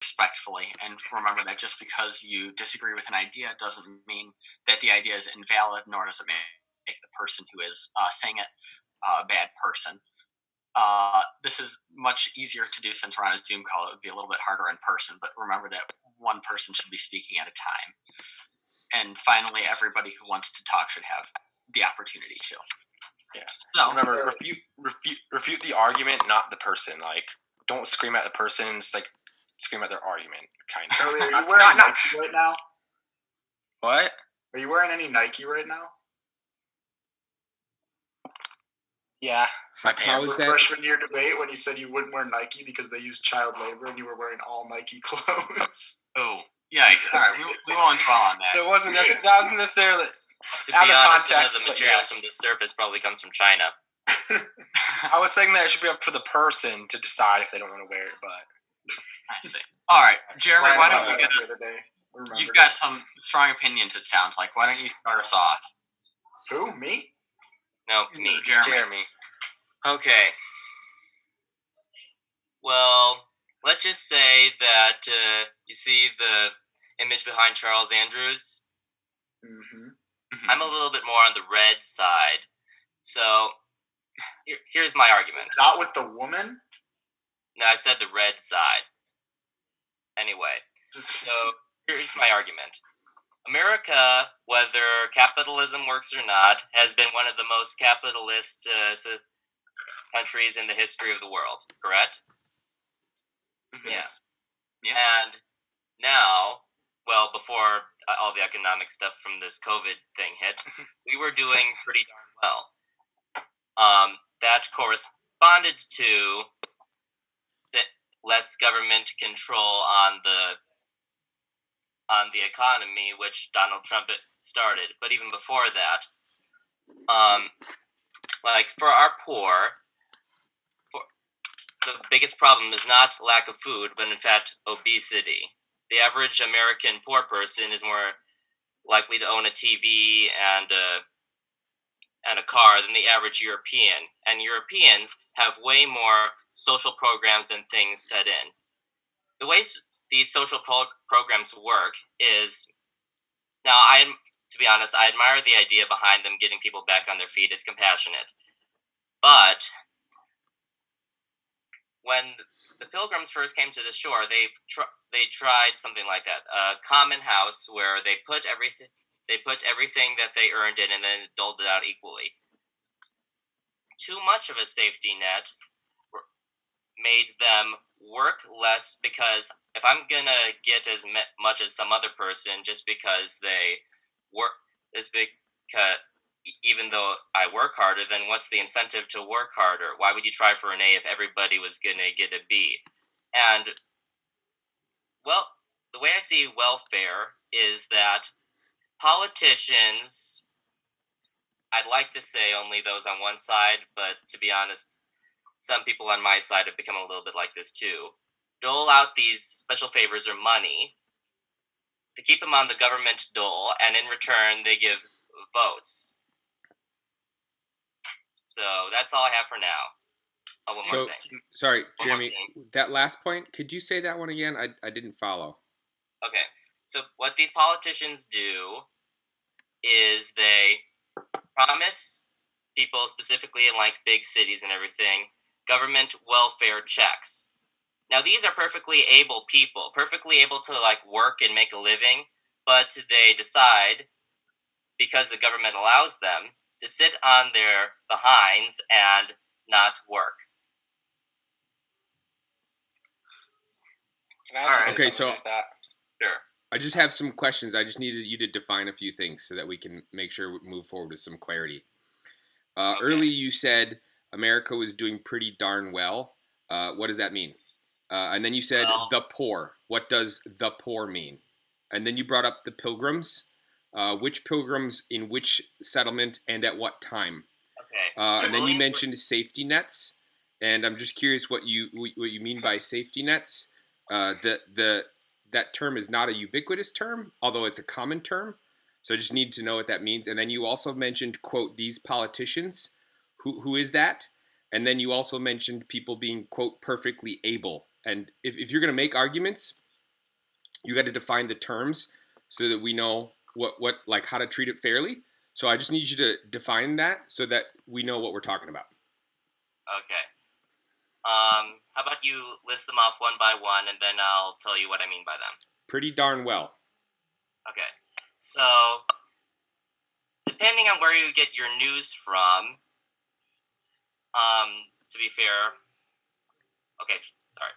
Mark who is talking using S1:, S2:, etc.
S1: respectfully, and remember that just because you disagree with an idea doesn't mean that the idea is invalid, nor does it make the person who is saying it a bad person. This is much easier to do since we're on a Zoom call. It would be a little bit harder in person, but remember that one person should be speaking at a time. And finally, everybody who wants to talk should have the opportunity to.
S2: Yeah. So remember, refute the argument, not the person. Like, don't scream at the person. Just like scream at their argument, kind of.
S3: Charlie, are you wearing Nike right now?
S2: What?
S3: Are you wearing any Nike right now?
S2: Yeah.
S4: How is that?
S3: Freshman year debate when you said you wouldn't wear Nike because they use child labor and you were wearing all Nike clothes.
S1: Oh, yikes. All right, we won't dwell on that.
S2: That wasn't necessarily...
S5: To be honest, the materials from the surface probably comes from China.
S2: I was saying that it should be up for the person to decide if they don't want to wear it, but...
S1: I see. All right, Jeremy, why don't you You've got some strong opinions, it sounds like. Why don't you start us off?
S3: Who? Me?
S5: No, me.
S1: Jeremy.
S5: Okay. Well, let's just say that you see the image behind Charles Andrews?
S3: Mm-hmm.
S5: I'm a little bit more on the red side. So, here's my argument.
S3: Not with the woman?
S5: No, I said the red side. Anyway, so here's my argument. America, whether capitalism works or not, has been one of the most capitalist countries in the history of the world, correct?
S3: Yes.
S5: Yeah. And now, well, before all the economic stuff from this COVID thing hit, we were doing pretty darn well. That corresponded to less government control on the economy, which Donald Trump started. But even before that, like for our poor, the biggest problem is not lack of food, but in fact obesity. The average American poor person is more likely to own a TV and a car than the average European. And Europeans have way more social programs and things set in. The ways these social programs work is, now to be honest, I admire the idea behind them getting people back on their feet. It's compassionate. But when the Pilgrims first came to the shore, they tried something like that, a common house where they put everything that they earned in and then doled it out equally. Too much of a safety net made them work less, because if I'm gonna get as much as some other person just because they work, even though I work harder, then what's the incentive to work harder? Why would you try for an A if everybody was gonna get a B? And, well, the way I see welfare is that politicians, I'd like to say only those on one side, but to be honest, some people on my side have become a little bit like this too, dole out these special favors or money to keep them on the government dole, and in return they give votes. So that's all I have for now. Oh, one more thing.
S4: Sorry, Jeremy, that last point, could you say that one again? I didn't follow.
S5: Okay, so what these politicians do is they promise people, specifically in like big cities and everything, government welfare checks. Now, these are perfectly able people, perfectly able to like work and make a living, but they decide, because the government allows them, to sit on their behinds and not work.
S2: Can I say
S4: okay,
S2: something
S4: so
S2: like that?
S5: Sure.
S4: I just have some questions. I just needed you to define a few things so that we can make sure we move forward with some clarity. Okay. Earlier you said America was doing pretty darn well. What does that mean? And then you said the poor. What does the poor mean? And then you brought up the Pilgrims. Which Pilgrims in which settlement and at what time?
S5: Okay.
S4: And then you mentioned safety nets. And I'm just curious what you mean by safety nets. That term is not a ubiquitous term, although it's a common term. So I just need to know what that means. And then you also mentioned, quote, these politicians. Who is that? And then you also mentioned people being, quote, perfectly able. And if you're going to make arguments, you got to define the terms so that we know what like how to treat it fairly. So I just need you to define that so that we know what we're talking about.
S5: Okay. How about you list them off one by one, and then I'll tell you what I mean by them.
S4: Pretty darn well.
S5: Okay. So, depending on where you get your news from, to be fair, okay, sorry.